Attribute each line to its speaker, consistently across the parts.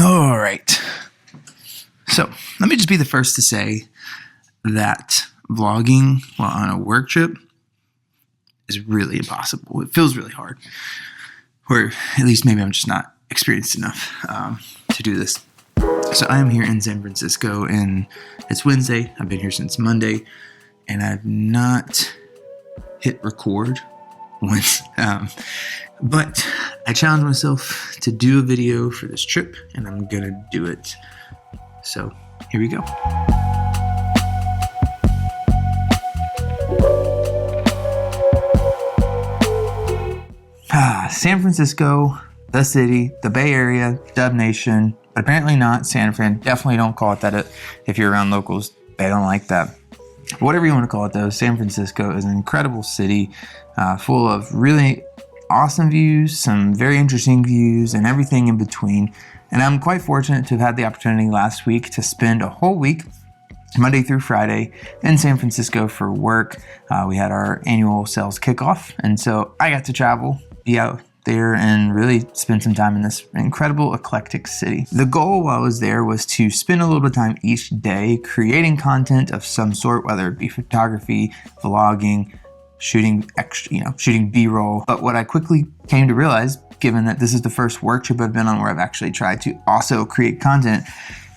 Speaker 1: All right. So let me just be the first to say that vlogging while on a work trip is really impossible. It feels really hard. Or at least maybe I'm just not experienced enough to do this. So I am here in San Francisco and it's Wednesday. I've been here since Monday and I've not hit record once. But I challenged myself to do a video for this trip and I'm gonna do it. So here we go. San Francisco, the city, the Bay Area, Dub Nation, but apparently not San Fran. Definitely don't call it that if you're around locals. They don't like that. Whatever you want to call it though, San Francisco is an incredible city full of really awesome views, some very interesting views, and everything in between. And I'm quite fortunate to have had the opportunity last week to spend a whole week, Monday through Friday, in San Francisco for work. We had our annual sales kickoff, and so I got to travel, be out there, and really spend some time in this incredible eclectic city. The goal while I was there was to spend a little bit of time each day creating content of some sort, whether it be photography, vlogging, shooting B-roll. But what I quickly came to realize, given that this is the first work trip I've been on where I've actually tried to also create content,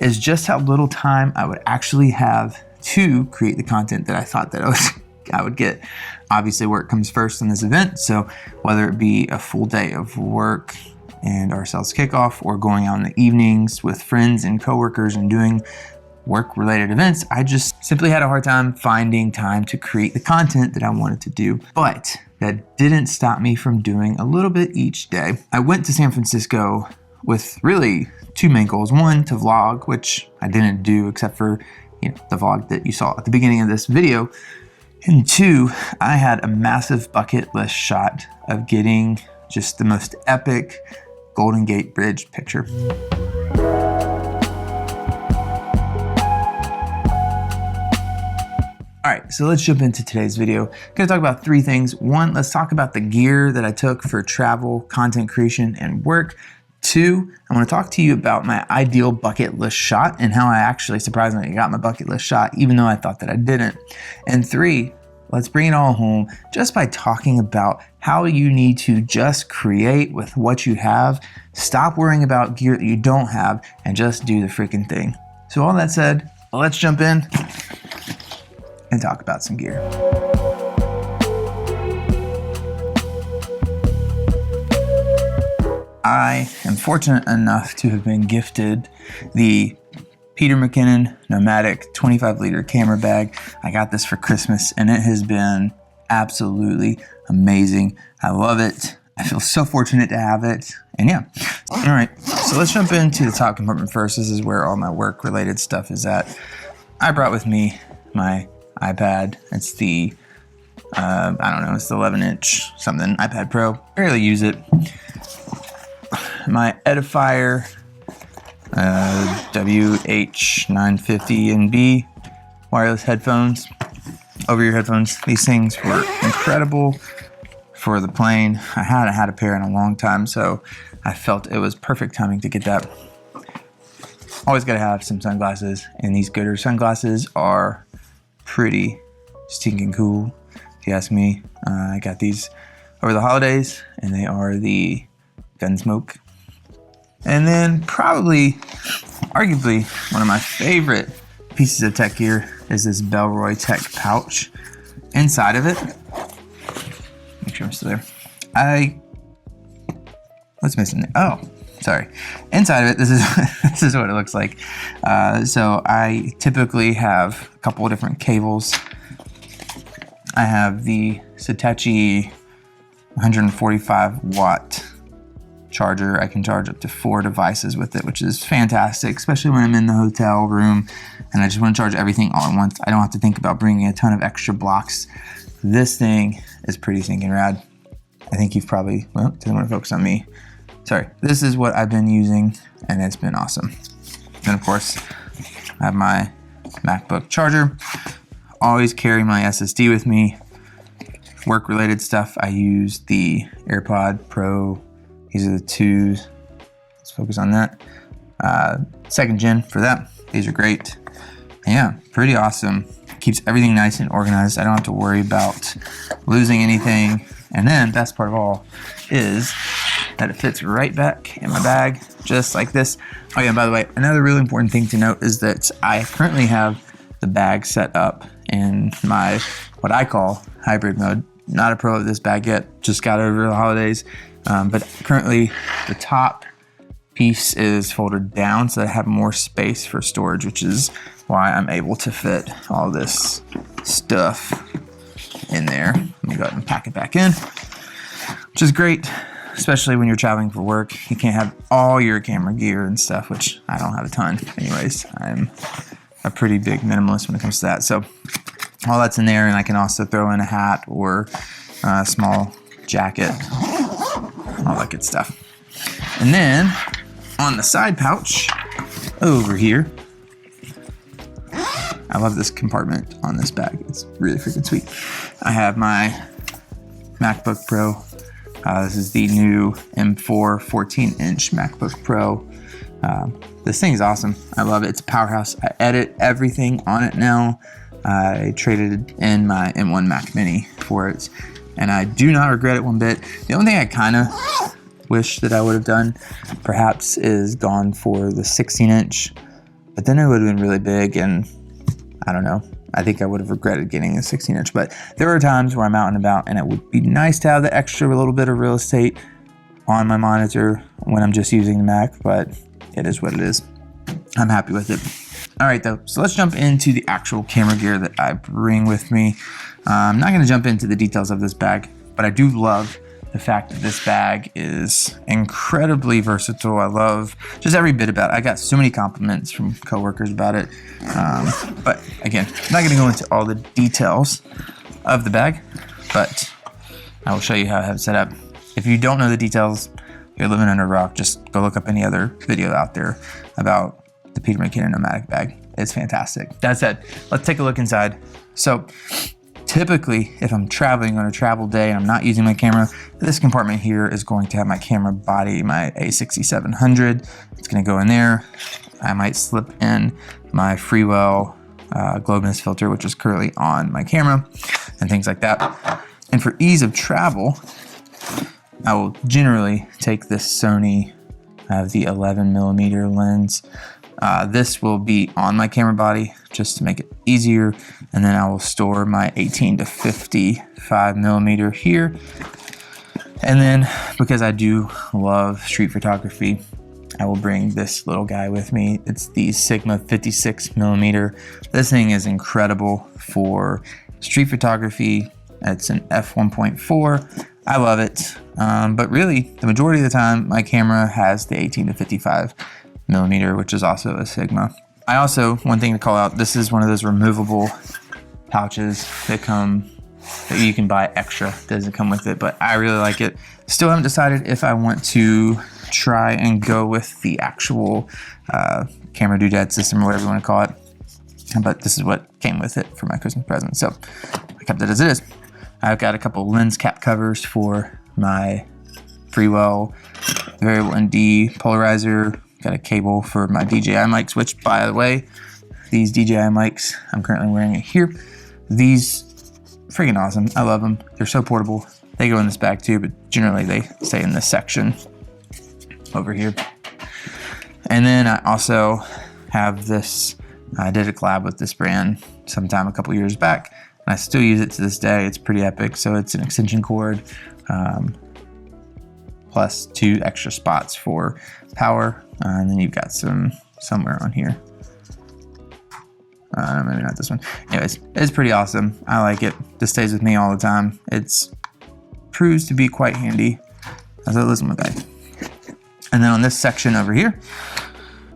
Speaker 1: is just how little time I would actually have to create the content that I thought that I would get. Obviously, work comes first in this event, so whether it be a full day of work and our sales kickoff or going out in the evenings with friends and coworkers and doing work-related events, I just simply had a hard time finding time to create the content that I wanted to do. But that didn't stop me from doing a little bit each day. I went to San Francisco with really two main goals. One, to vlog, which I didn't do except for the vlog that you saw at the beginning of this video. And two, I had a massive bucket list shot of getting just the most epic Golden Gate Bridge picture. All right, so let's jump into today's video. I'm gonna talk about three things. One, let's talk about the gear that I took for travel, content creation, and work. Two, I wanna talk to you about my ideal bucket list shot and how I actually surprisingly got my bucket list shot, even though I thought that I didn't. And three, let's bring it all home just by talking about how you need to just create with what you have. Stop worrying about gear that you don't have and just do the freaking thing. So all that said, let's jump in and talk about some gear. I am fortunate enough to have been gifted the Peter McKinnon Nomadic 25-liter camera bag. I got this for Christmas and it has been absolutely amazing. I love it. I feel so fortunate to have it. And yeah, all right, so let's jump into the top compartment first. This is where all my work-related stuff is at. I brought with me my iPad. It's the, it's the 11-inch something, iPad Pro. Barely use it. My Edifier WH950NB wireless headphones, over-ear headphones. These things were incredible for the plane. I hadn't had a pair in a long time, so I felt it was perfect timing to get that. Always gotta have some sunglasses, and these Goodr sunglasses are pretty stinking cool, if you ask me. I got these over the holidays, and they are the Gunsmoke. And then probably, arguably, one of my favorite pieces of tech gear is this Bellroy Tech pouch. Inside of it, make sure I'm still there. What's missing there? Oh, sorry. Inside of it, this is what it looks like. So I typically have a couple of different cables. I have the Satechi 145 watt charger. I can charge up to 4 devices with it, which is fantastic, especially when I'm in the hotel room and I just want to charge everything all at once. I don't have to think about bringing a ton of extra blocks. This thing is pretty stinking rad. I think you've probably, well, doesn't want to focus on me. Sorry, this is what I've been using and it's been awesome. Then of course, I have my MacBook charger. Always carry my SSD with me. Work related stuff, I use the AirPod Pro. These are the two, let's focus on that. 2nd gen for that. These are great. Yeah, pretty awesome. Keeps everything nice and organized. I don't have to worry about losing anything. And then best part of all is that it fits right back in my bag, just like this. Oh yeah, by the way, another really important thing to note is that I currently have the bag set up in my, what I call hybrid mode. Not a pro at this bag yet, just got over the holidays. But currently the top piece is folded down so that I have more space for storage, which is why I'm able to fit all this stuff in there. Let me go ahead and pack it back in, which is great, especially when you're traveling for work. You can't have all your camera gear and stuff, which I don't have a ton. Anyways, I'm a pretty big minimalist when it comes to that. So all that's in there, and I can also throw in a hat or a small jacket, all that good stuff. And then on the side pouch over here, I love this compartment on this bag. It's really freaking sweet. I have my MacBook Pro. This is the new M4 14-inch MacBook Pro. This thing is awesome. I love it. It's a powerhouse. I edit everything on it now. I traded in my M1 Mac Mini for it, and I do not regret it one bit. The only thing I kind of wish that I would have done perhaps is gone for the 16-inch, but then it would have been really big, and I don't know. I think I would have regretted getting a 16-inch, but there are times where I'm out and about, and it would be nice to have the extra little bit of real estate on my monitor when I'm just using the Mac, but it is what it is. I'm happy with it. All right, though, so let's jump into the actual camera gear that I bring with me. I'm not going to jump into the details of this bag, but I do love the fact that this bag is incredibly versatile. I love just every bit about it. I got so many compliments from coworkers about it. But again, I'm not going to go into all the details of the bag, but I will show you how I have it set up. If you don't know the details, you're living under a rock. Just go look up any other video out there about the Peter McKinnon Nomadic bag. It's fantastic. That said, let's take a look inside. So typically, if I'm traveling on a travel day and I'm not using my camera, this compartment here is going to have my camera body, my A6700. It's going to go in there. I might slip in my Freewell glow mist filter, which is currently on my camera, and things like that. And for ease of travel, I will generally take this Sony, the 11mm lens. This will be on my camera body just to make it easier, and then I will store my 18 to 55mm here. And then because I do love street photography, I will bring this little guy with me. It's the Sigma 56mm. This thing is incredible for street photography. It's an f1.4. I love it, but really the majority of the time my camera has the 18 to 55mm, which is also a Sigma. I also, one thing to call out, this is one of those removable pouches that you can buy extra. Doesn't come with it, but I really like it. Still haven't decided if I want to try and go with the actual camera doodad system or whatever you want to call it, but this is what came with it for my Christmas present, so I kept it as it is. I've got a couple lens cap covers for my Freewell variable ND polarizer. Got a cable for my DJI mics, which, by the way, these DJI mics, I'm currently wearing it here. These, freaking awesome. I love them. They're so portable. They go in this bag too, but generally they stay in this section over here. And then I also have this, I did a collab with this brand sometime a couple years back, and I still use it to this day. It's pretty epic. So it's an extension cord, plus 2 extra spots for power. And then you've got some somewhere on here. Maybe not this one. Anyways, it's pretty awesome. I like it. This stays with me all the time. It's proves to be quite handy as it lives in my bag. And then on this section over here,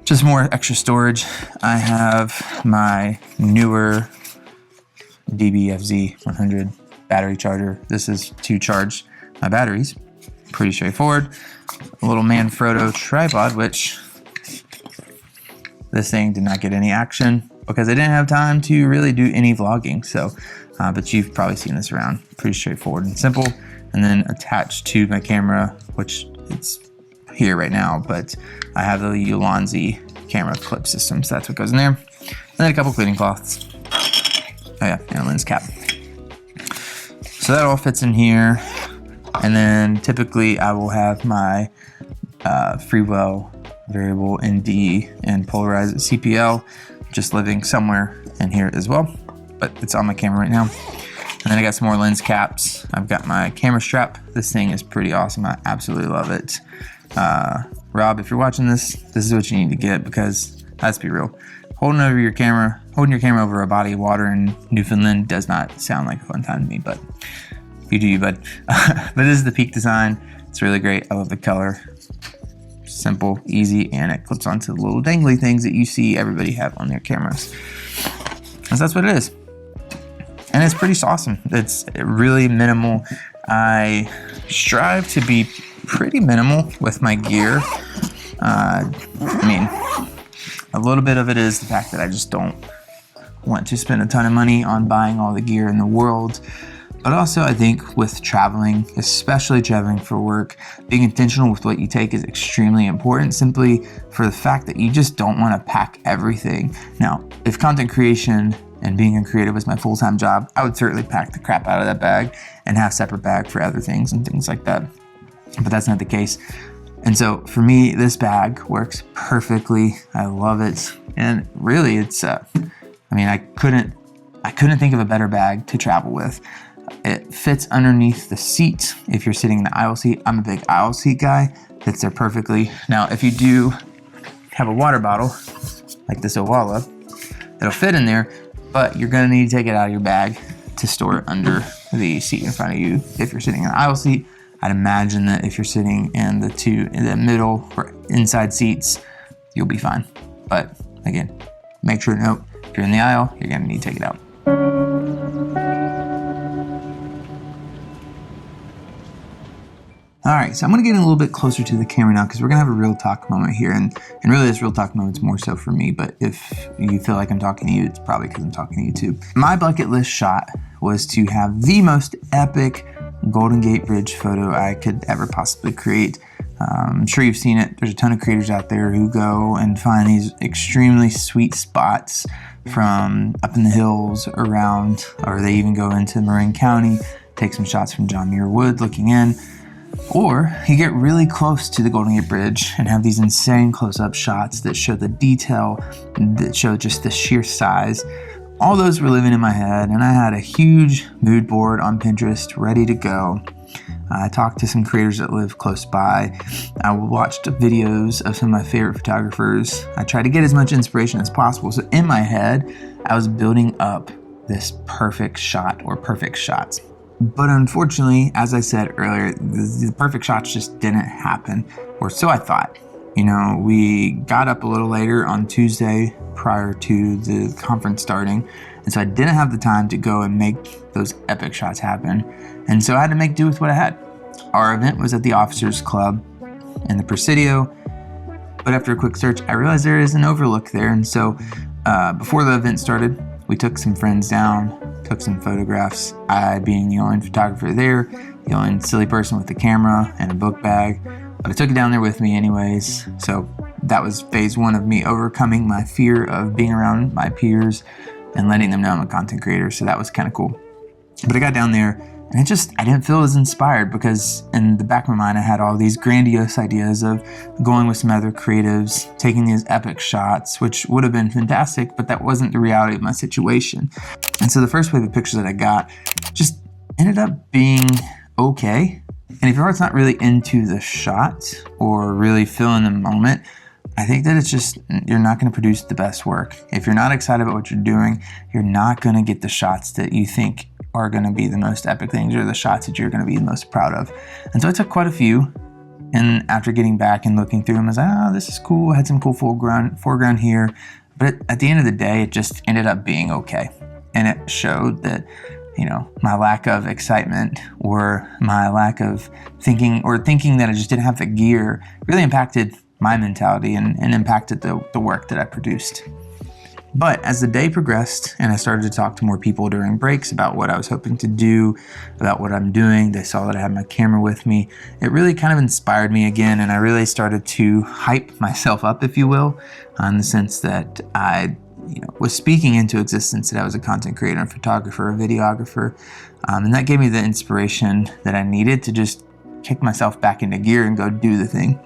Speaker 1: just more extra storage. I have my newer DBFZ 100 battery charger. This is to charge my batteries. Pretty straightforward. A little Manfrotto tripod, which this thing did not get any action because I didn't have time to really do any vlogging. So, but you've probably seen this around. Pretty straightforward and simple. And then attached to my camera, which it's here right now, but I have the Ulanzi camera clip system, so that's what goes in there. And then a couple cleaning cloths. Oh yeah, and a lens cap. So that all fits in here. And then typically I will have my Freewell variable ND and polarized CPL just living somewhere in here as well, but it's on my camera right now. And then I got some more lens caps. I've got my camera strap. This thing is pretty awesome. I absolutely love it. Rob, if you're watching this, this is what you need to get, because let's be real, holding your camera over a body of water in Newfoundland does not sound like a fun time to me, but you do you, bud. But this is the Peak design. It's really great. I love the color. Simple, easy, and it clips onto the little dangly things that you see everybody have on their cameras. And so that's what it is. And it's pretty awesome. It's really minimal. I strive to be pretty minimal with my gear. I mean, a little bit of it is the fact that I just don't want to spend a ton of money on buying all the gear in the world. But also I think with traveling, especially traveling for work, being intentional with what you take is extremely important, simply for the fact that you just don't want to pack everything. Now, if content creation and being a creative was my full-time job, I would certainly pack the crap out of that bag and have a separate bag for other things and things like that. But that's not the case. And so for me, this bag works perfectly. I love it. And really it's, I mean, I couldn't think of a better bag to travel with. It fits underneath the seat if you're sitting in the aisle seat. I'm a big aisle seat guy. Fits there perfectly. Now, if you do have a water bottle, like this Owala, it'll fit in there, but you're gonna need to take it out of your bag to store it under the seat in front of you. If you're sitting in the aisle seat, I'd imagine that if you're sitting in the middle or inside seats, you'll be fine. But again, make sure to note, if you're in the aisle, you're gonna need to take it out. All right, so I'm gonna get in a little bit closer to the camera now, because we're gonna have a real talk moment here, and really this real talk moment's more so for me, but if you feel like I'm talking to you, it's probably because I'm talking to you too. My bucket list shot was to have the most epic Golden Gate Bridge photo I could ever possibly create. I'm sure you've seen it. There's a ton of creators out there who go and find these extremely sweet spots from up in the hills around, or they even go into Marin County, take some shots from John Muir Wood looking in. Or you get really close to the Golden Gate Bridge and have these insane close-up shots that show the detail, that show just the sheer size. All those were living in my head, and I had a huge mood board on Pinterest ready to go. I talked to some creators that live close by. I watched videos of some of my favorite photographers. I tried to get as much inspiration as possible. So in my head, I was building up this perfect shot or perfect shots. But unfortunately, as I said earlier, the perfect shots just didn't happen, or so I thought. You know, we got up a little later on Tuesday prior to the conference starting, and so I didn't have the time to go and make those epic shots happen. And so I had to make do with what I had. Our event was at the Officers Club in the Presidio, but after a quick search, I realized there is an overlook there. And so before the event started, we took some friends down, took some photographs. I, being the only photographer there, the only silly person with the camera and a book bag, but I took it down there with me anyways. So that was phase one of me overcoming my fear of being around my peers and letting them know I'm a content creator. So that was kind of cool. But I got down there and I didn't feel as inspired, because in the back of my mind, I had all these grandiose ideas of going with some other creatives, taking these epic shots, which would have been fantastic, but that wasn't the reality of my situation. And so the first wave of pictures that I got just ended up being okay. And if your heart's not really into the shot or really feeling the moment, I think that it's just, you're not going to produce the best work. If you're not excited about what you're doing, you're not going to get the shots that you think are going to be the most epic things, or the shots that you're going to be the most proud of. And so I took quite a few, and after getting back and looking through them, I was like, oh, this is cool. I had some cool foreground here. But at the end of the day, it just ended up being okay. And it showed that, you know, my lack of excitement or my lack of thinking that I just didn't have the gear really impacted my mentality and impacted the work that I produced. But as the day progressed and I started to talk to more people during breaks about what I was hoping to do, about what I'm doing, they saw that I had my camera with me. It really kind of inspired me again, and I really started to hype myself up, if you will, in the sense that I was speaking into existence that I was a content creator and photographer, a videographer, and that gave me the inspiration that I needed to just kick myself back into gear and go do the thing.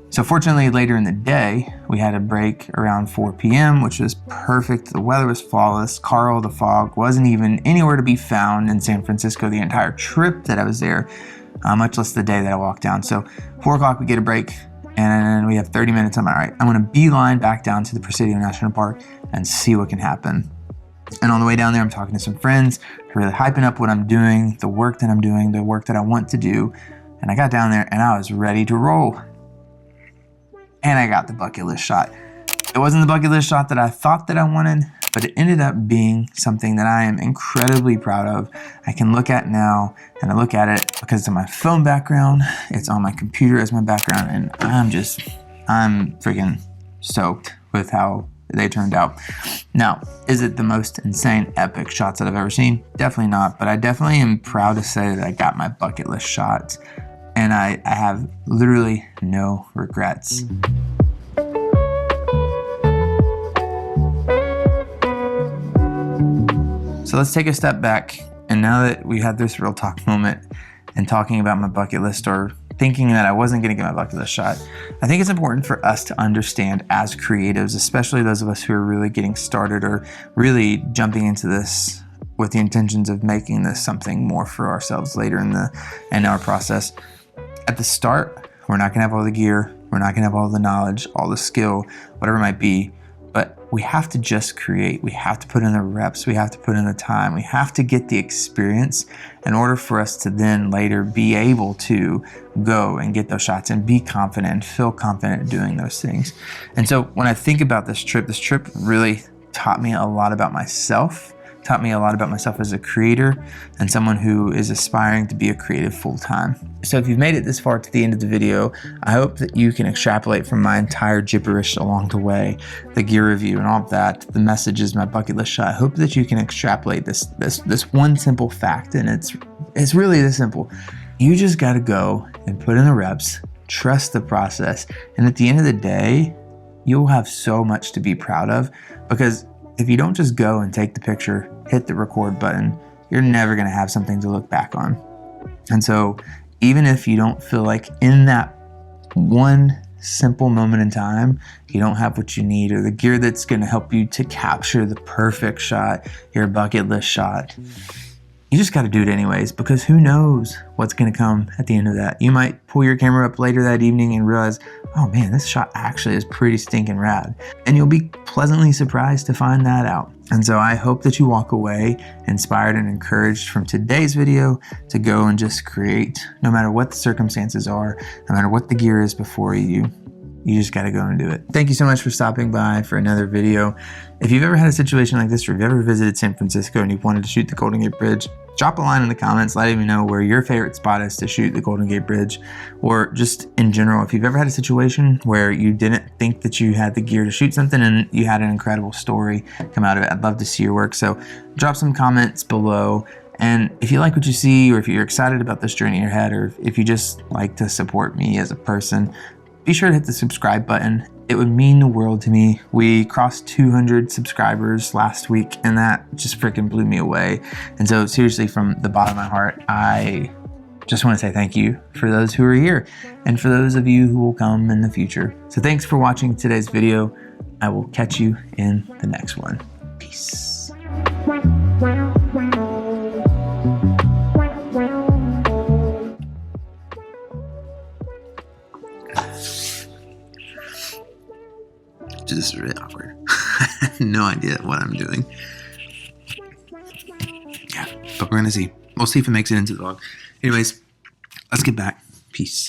Speaker 1: So fortunately, later in the day, we had a break around 4 p.m., which was perfect. The weather was flawless. Carl, the fog, wasn't even anywhere to be found in San Francisco the entire trip that I was there, much less the day that I walked down. So 4 o'clock, we get a break, and we have 30 minutes. I'm all right, I'm going to beeline back down to the Presidio National Park and see what can happen. And on the way down there, I'm talking to some friends, really hyping up what I'm doing, the work that I'm doing, the work that I want to do. And I got down there, and I was ready to roll. And I got the bucket list shot. It wasn't the bucket list shot that I thought that I wanted, but it ended up being something that I am incredibly proud of. I can look at now, and I look at it because of my phone background. It's on my computer as my background, and I'm freaking stoked with how they turned out. Now, is it the most insane, epic shots that I've ever seen? Definitely not, but I definitely am proud to say that I got my bucket list shots. And I have literally no regrets. So let's take a step back. And now that we had this real talk moment and talking about my bucket list, or thinking that I wasn't going to get my bucket list shot, I think it's important for us to understand as creatives, especially those of us who are really getting started or really jumping into this with the intentions of making this something more for ourselves later in our process. At the start, we're not gonna have all the gear, we're not gonna have all the knowledge, all the skill, whatever it might be, but we have to just create. We have to put in the reps, we have to put in the time, we have to get the experience in order for us to then later be able to go and get those shots and be confident and feel confident doing those things. And so when I think about this trip really taught me a lot about myself, taught me a lot about myself as a creator and someone who is aspiring to be a creative full-time. So if you've made it this far to the end of the video, I hope that you can extrapolate from my entire gibberish along the way, the gear review and all of that, the messages, my bucket list shot. I hope that you can extrapolate this one simple fact, and it's really this simple. You just gotta go and put in the reps, trust the process, and at the end of the day, you'll have so much to be proud of, because if you don't just go and take the picture, hit the record button, you're never gonna have something to look back on. And so even if you don't feel like in that one simple moment in time, you don't have what you need or the gear that's gonna help you to capture the perfect shot, your bucket list shot, you just gotta do it anyways, because who knows what's gonna come at the end of that. You might pull your camera up later that evening and realize, oh man, this shot actually is pretty stinking rad. And you'll be pleasantly surprised to find that out. And so I hope that you walk away inspired and encouraged from today's video to go and just create, no matter what the circumstances are, no matter what the gear is before you. You just gotta go and do it. Thank you so much for stopping by for another video. If you've ever had a situation like this, or if you've ever visited San Francisco and you've wanted to shoot the Golden Gate Bridge, drop a line in the comments letting me know where your favorite spot is to shoot the Golden Gate Bridge, or just in general, if you've ever had a situation where you didn't think that you had the gear to shoot something and you had an incredible story come out of it. I'd love to see your work. So drop some comments below. And if you like what you see, or if you're excited about this journey ahead, or if you just like to support me as a person, be sure to hit the subscribe button. It would mean the world to me. We crossed 200 subscribers last week, and that just freaking blew me away. And so seriously, from the bottom of my heart, I just want to say thank you for those who are here and for those of you who will come in the future. So thanks for watching today's video. I will catch you in the next one. Peace. This is really awkward. I have no idea what I'm doing. Yeah, but we're gonna see. We'll see if it makes it into the vlog. Anyways, let's get back. Peace.